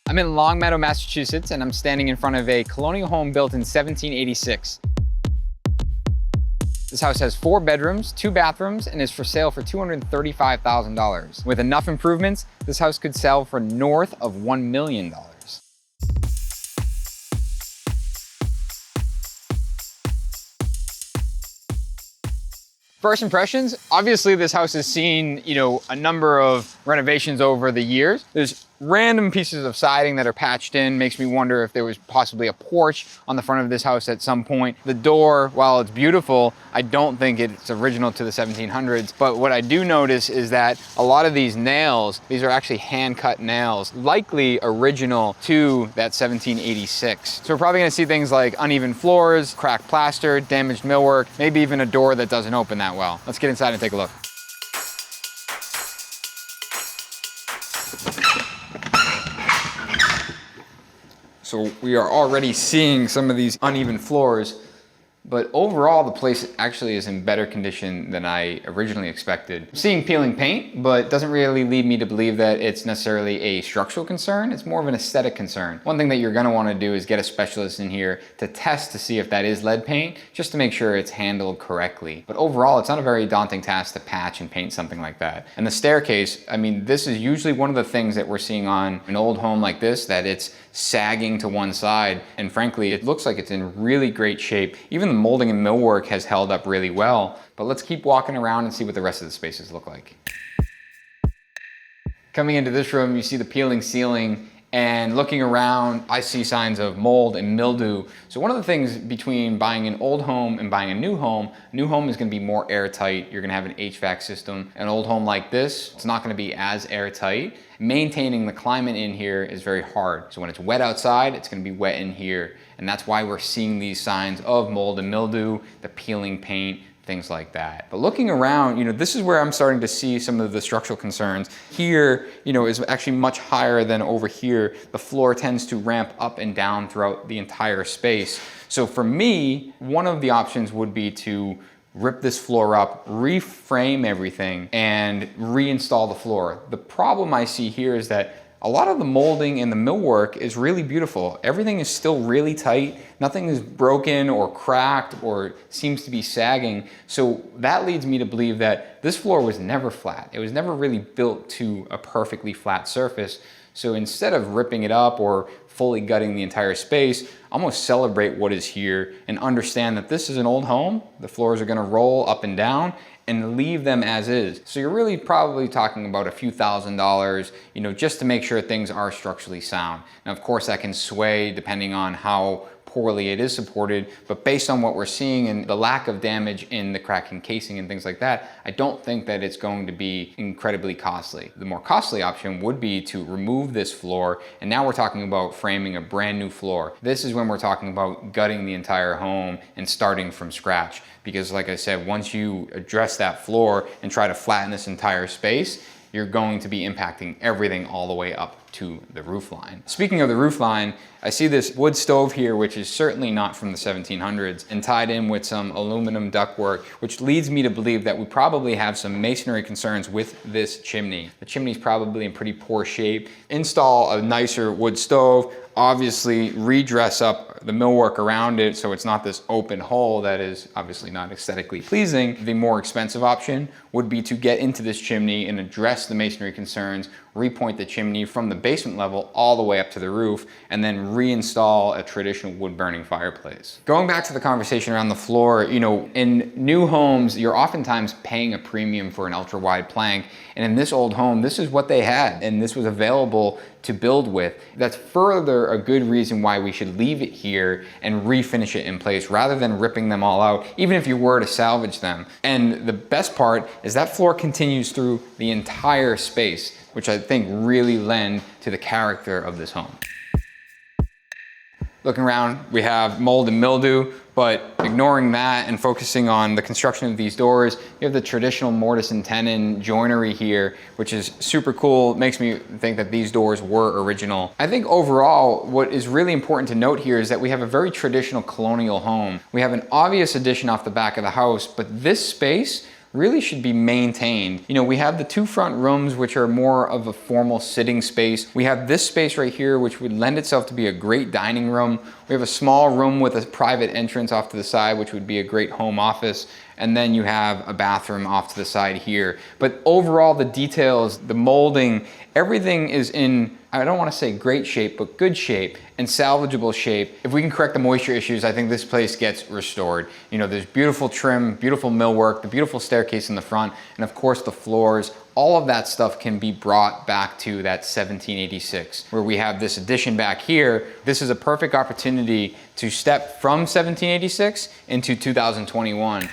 I'm in Longmeadow, Massachusetts, and I'm standing in front of a colonial home built in 1786. This house has 4 bedrooms, 2 bathrooms, and is for sale for $235,000. With enough improvements, this house could sell for north of $1 million. First impressions, obviously this house has seen, a number of renovations over the years. There's random pieces of siding that are patched in. Makes me wonder if there was possibly a porch on the front of this house at some point. The door, while it's beautiful, I don't think it's original to the 1700s. But what I do notice is that a lot of these nails, these are actually hand-cut nails, likely original to that 1786. So we're probably gonna see things like uneven floors, cracked plaster, damaged millwork, maybe even a door that doesn't open that well. Let's get inside and take a look. So we are already seeing some of these uneven floors, but overall the place actually is in better condition than I originally expected. I'm seeing peeling paint, but it doesn't really lead me to believe that it's necessarily a structural concern. It's more of an aesthetic concern. One thing that you're gonna wanna do is get a specialist in here to test to see if that is lead paint, just to make sure it's handled correctly. But overall, it's not a very daunting task to patch and paint something like that. And the staircase, this is usually one of the things that we're seeing on an old home like this, that it's sagging to one side. And frankly, it looks like it's in really great shape. Even the molding and millwork has held up really well. But let's keep walking around and see what the rest of the spaces look like. Coming into this room, you see the peeling ceiling, and looking around, I see signs of mold and mildew. So one of the things between buying an old home and buying a new home is gonna be more airtight. You're gonna have an HVAC system. An old home like this, it's not gonna be as airtight. Maintaining the climate in here is very hard. So when it's wet outside, it's gonna be wet in here. And that's why we're seeing these signs of mold and mildew, the peeling paint, things like that. But looking around, this is where I'm starting to see some of the structural concerns. Here, is actually much higher than over here. The floor tends to ramp up and down throughout the entire space. So for me, one of the options would be to rip this floor up, reframe everything, and reinstall the floor. The problem I see here is that a lot of the molding and the millwork is really beautiful. Everything is still really tight. Nothing is broken or cracked or seems to be sagging. So that leads me to believe that this floor was never flat. It was never really built to a perfectly flat surface. So instead of ripping it up or fully gutting the entire space, I'm gonna celebrate what is here and understand that this is an old home. The floors are gonna roll up and down, and leave them as is. So you're really probably talking about a few $1,000s, just to make sure things are structurally sound. Now, of course, that can sway depending on how poorly it is supported, but based on what we're seeing and the lack of damage in the cracking casing and things like that, I don't think that it's going to be incredibly costly. The more costly option would be to remove this floor, and now we're talking about framing a brand new floor. This is when we're talking about gutting the entire home and starting from scratch. Because like I said, once you address that floor and try to flatten this entire space, you're going to be impacting everything all the way up to the roof line. Speaking of the roof line, I see this wood stove here, which is certainly not from the 1700s, and tied in with some aluminum ductwork, which leads me to believe that we probably have some masonry concerns with this chimney. The chimney's probably in pretty poor shape. Install a nicer wood stove, obviously redress up the millwork around it so it's not this open hole that is obviously not aesthetically pleasing. The more expensive option would be to get into this chimney and address the masonry concerns, repoint the chimney from the basement level all the way up to the roof, and then reinstall a traditional wood-burning fireplace. Going back to the conversation around the floor, in new homes, you're oftentimes paying a premium for an ultra-wide plank, and in this old home, this is what they had, and this was available to build with. That's further a good reason why we should leave it here and refinish it in place rather than ripping them all out, even if you were to salvage them. And the best part is that floor continues through the entire space, which I think really lend to the character of this home. Looking around, we have mold and mildew, but ignoring that and focusing on the construction of these doors, you have the traditional mortise and tenon joinery here, which is super cool. It makes me think that these doors were original. I think overall, what is really important to note here is that we have a very traditional colonial home. We have an obvious addition off the back of the house, but this space really should be maintained. You know, we have the two front rooms, which are more of a formal sitting space. We have this space right here, which would lend itself to be a great dining room. We have a small room with a private entrance off to the side, which would be a great home office. And then you have a bathroom off to the side here. But overall, the details, the molding, everything is in, I don't want to say great shape, but good shape and salvageable shape. If we can correct the moisture issues, I think this place gets restored. You know, there's beautiful trim, beautiful millwork, the beautiful staircase in the front, and of course the floors. All of that stuff can be brought back to that 1786, where we have this addition back here. This is a perfect opportunity to step from 1786 into 2021.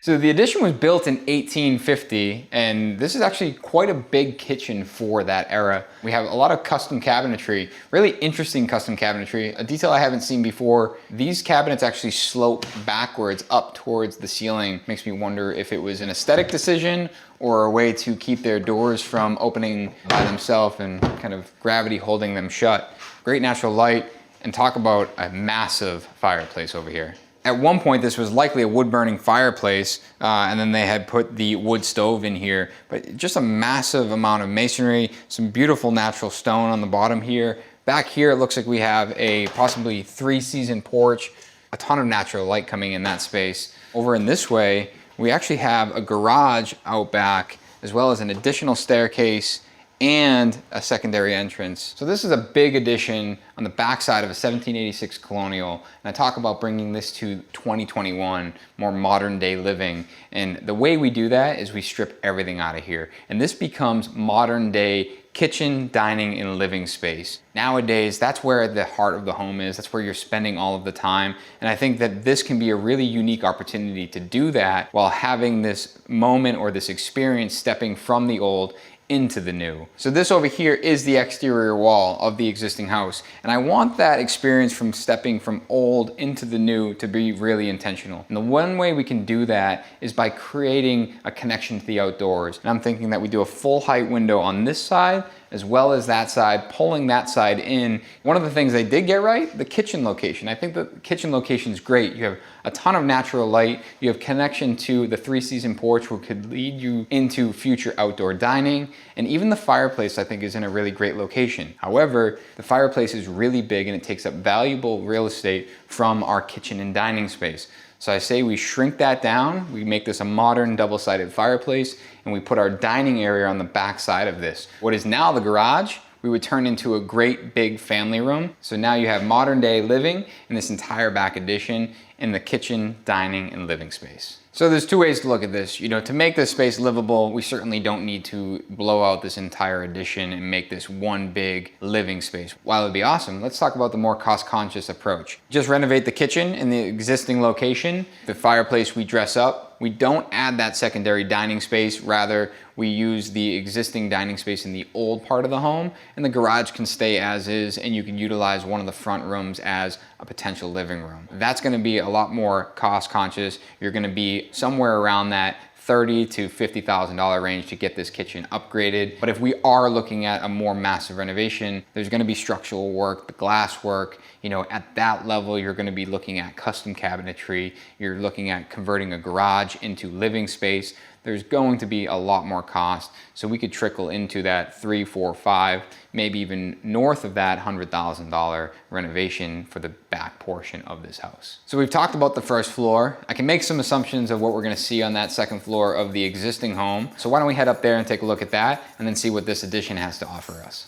So the addition was built in 1850, and this is actually quite a big kitchen for that era. We have a lot of custom cabinetry, really interesting custom cabinetry, a detail I haven't seen before. These cabinets actually slope backwards up towards the ceiling. Makes me wonder if it was an aesthetic decision or a way to keep their doors from opening by themselves and kind of gravity holding them shut. Great natural light, and talk about a massive fireplace over here. At one point, this was likely a wood-burning fireplace, and then they had put the wood stove in here, but just a massive amount of masonry, some beautiful natural stone on the bottom here. Back here, it looks like we have a possibly 3-season porch, a ton of natural light coming in that space. Over in this way, we actually have a garage out back, as well as an additional staircase and a secondary entrance. So this is a big addition on the backside of a 1786 Colonial. And I talk about bringing this to 2021, more modern day living. And the way we do that is we strip everything out of here. And this becomes modern day kitchen, dining, and living space. Nowadays, that's where the heart of the home is. That's where you're spending all of the time. And I think that this can be a really unique opportunity to do that while having this moment or this experience stepping from the old into the new. So this over here is the exterior wall of the existing house. And I want that experience from stepping from old into the new to be really intentional. And the one way we can do that is by creating a connection to the outdoors. And I'm thinking that we do a full height window on this side as well as that side, pulling that side in. One of the things they did get right, the kitchen location. I think the kitchen location is great. You have a ton of natural light. You have connection to the 3-season porch, which could lead you into future outdoor dining. And even the fireplace, I think, is in a really great location. However, the fireplace is really big and it takes up valuable real estate from our kitchen and dining space. So I say we shrink that down, we make this a modern double-sided fireplace, and we put our dining area on the back side of this. What is now the garage, we would turn into a great big family room. So now you have modern day living in this entire back addition in the kitchen, dining, and living space. So there's two ways to look at this. You know, to make this space livable, we certainly don't need to blow out this entire addition and make this one big living space. While it'd be awesome, let's talk about the more cost-conscious approach. Just renovate the kitchen in the existing location. The fireplace we dress up. We don't add that secondary dining space. Rather, we use the existing dining space in the old part of the home, and the garage can stay as is, and you can utilize one of the front rooms as a potential living room. That's gonna be a lot more cost conscious. You're gonna be somewhere around that $30,000 to $50,000 range to get this kitchen upgraded. But if we are looking at a more massive renovation, there's gonna be structural work, the glass work. You know, at that level, you're gonna be looking at custom cabinetry. You're looking at converting a garage into living space. There's going to be a lot more cost. So we could trickle into that 3, 4, 5, maybe even north of that $100,000 renovation for the back portion of this house. So we've talked about the first floor. I can make some assumptions of what we're gonna see on that second floor of the existing home. So why don't we head up there and take a look at that and then see what this addition has to offer us.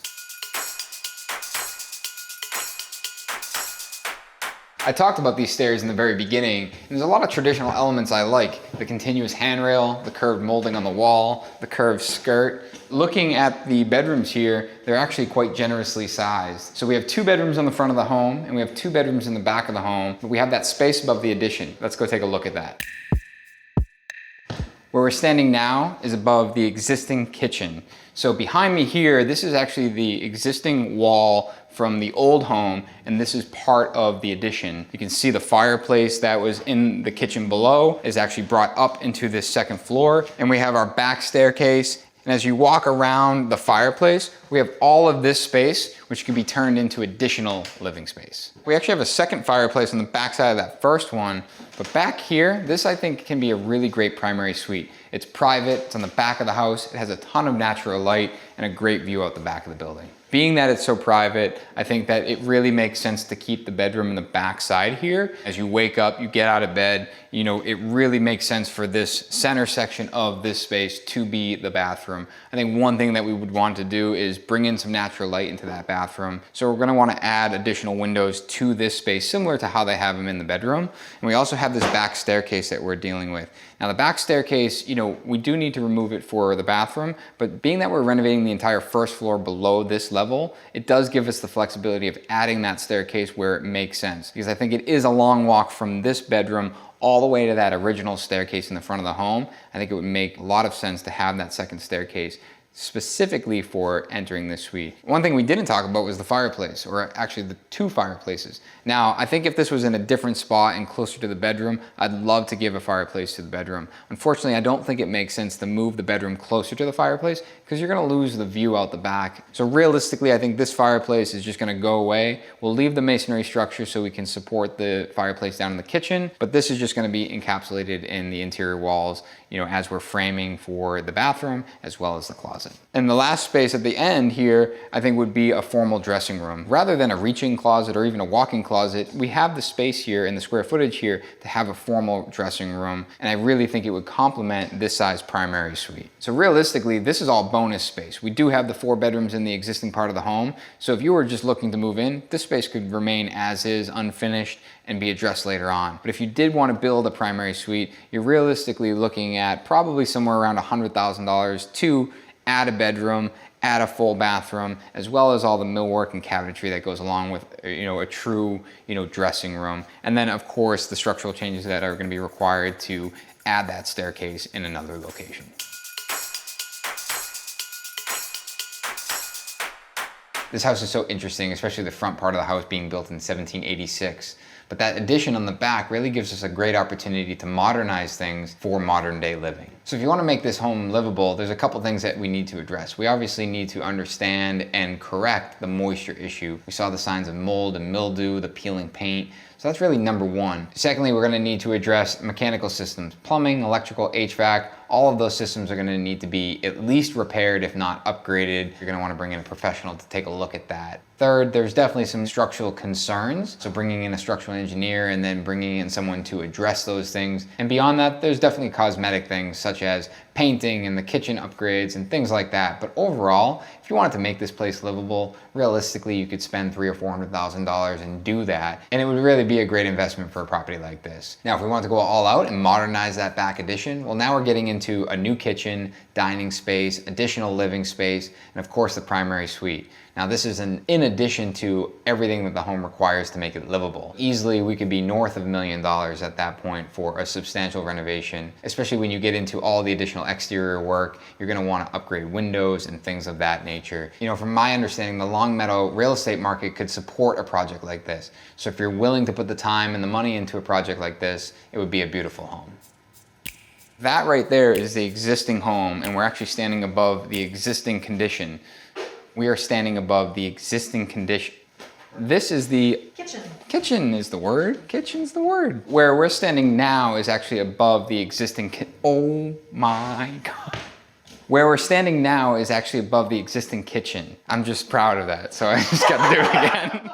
I talked about these stairs in the very beginning, and there's a lot of traditional elements I like. The continuous handrail, the curved molding on the wall, the curved skirt. Looking at the bedrooms here, they're actually quite generously sized. So we have 2 bedrooms on the front of the home, and we have 2 bedrooms in the back of the home, but we have that space above the addition. Let's go take a look at that. Where we're standing now is above the existing kitchen. So behind me here, this is actually the existing wall from the old home, and this is part of the addition. You can see the fireplace that was in the kitchen below is actually brought up into this second floor, and we have our back staircase And as you walk around the fireplace, we have all of this space, which can be turned into additional living space. We actually have a second fireplace on the backside of that first one, but back here, this I think can be a really great primary suite. It's private, it's on the back of the house, it has a ton of natural light and a great view out the back of the building. Being that it's so private, I think that it really makes sense to keep the bedroom in the back side here. As you wake up, you get out of bed, you know, it really makes sense for this center section of this space to be the bathroom. I think one thing that we would want to do is bring in some natural light into that bathroom. So we're gonna wanna add additional windows to this space, similar to how they have them in the bedroom. And we also have this back staircase that we're dealing with. Now the back staircase, you know, we do need to remove it for the bathroom, but being that we're renovating the entire first floor below this level, it does give us the flexibility of adding that staircase where it makes sense. Because I think it is a long walk from this bedroom all the way to that original staircase in the front of the home. I think it would make a lot of sense to have that second staircase specifically for entering this suite. One thing we didn't talk about was the fireplace, or actually the two fireplaces. Now, I think if this was in a different spot and closer to the bedroom, I'd love to give a fireplace to the bedroom. Unfortunately, I don't think it makes sense to move the bedroom closer to the fireplace because you're gonna lose the view out the back. So realistically, I think this fireplace is just gonna go away. We'll leave the masonry structure so we can support the fireplace down in the kitchen, but this is just gonna be encapsulated in the interior walls, you know, as we're framing for the bathroom as well as the closet. And the last space at the end here, I think would be a formal dressing room. Rather than a reaching closet or even a walk-in closet, we have the space here and the square footage here to have a formal dressing room. And I really think it would complement this size primary suite. So realistically, this is all bonus space. We do have the 4 bedrooms in the existing part of the home. So if you were just looking to move in, this space could remain as is, unfinished, and be addressed later on. But if you did want to build a primary suite, you're realistically looking at probably somewhere around $100,000 to add a bedroom, add a full bathroom, as well as all the millwork and cabinetry that goes along with, you know, a true, you know, dressing room. And then of course the structural changes that are going to be required to add that staircase in another location. This house is so interesting, especially the front part of the house being built in 1786. But that addition on the back really gives us a great opportunity to modernize things for modern day living. So if you want to make this home livable, there's a couple things that we need to address. We obviously need to understand and correct the moisture issue. We saw the signs of mold and mildew, the peeling paint. So that's really number one. Secondly, we're going to need to address mechanical systems, plumbing, electrical, HVAC. All of those systems are going to need to be at least repaired, if not upgraded. You're going to want to bring in a professional to take a look at that. Third, there's definitely some structural concerns. So bringing in a structural engineer and then bringing in someone to address those things. And beyond that, there's definitely cosmetic things such as painting and the kitchen upgrades and things like that. But overall, if you wanted to make this place livable, realistically, you could spend $300,000 or $400,000 and do that. And it would really be a great investment for a property like this. Now, if we want to go all out and modernize that back addition, well, now we're getting into a new kitchen, dining space, additional living space, and of course the primary suite. Now this is in addition to everything that the home requires to make it livable. Easily we could be north of $1 million at that point for a substantial renovation, especially when you get into all the additional exterior work. You're going to want to upgrade windows and things of that nature. You know, from my understanding, the Longmeadow real estate market could support a project like this. So if you're willing to put the time and the money into a project like this, it would be a beautiful home. That right there is the existing home, and we're actually standing above the existing condition. We are standing above the existing condition. This is the kitchen. Kitchen is the word. Kitchen's the word. Where we're standing now is actually above the existing oh my God. Where we're standing now is actually above the existing kitchen. I'm just proud of that, so I just got to do it again.